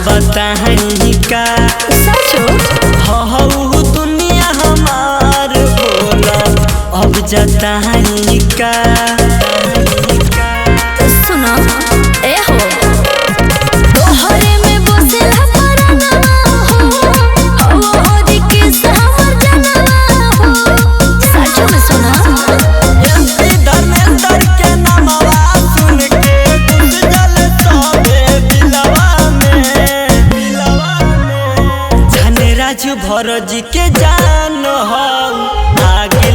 बताही का सचो हऊ दुनिया हमार बोला अब जताही का सुनो ए हो तोहरे में बसेला परनवा हो होरी के हमर जनवा हो सचो में सुनो एमपी धर्मेंद्र के नामवा सुन के गुंजल तबे बिलवा में धन राजू भरजी के जान हो आगे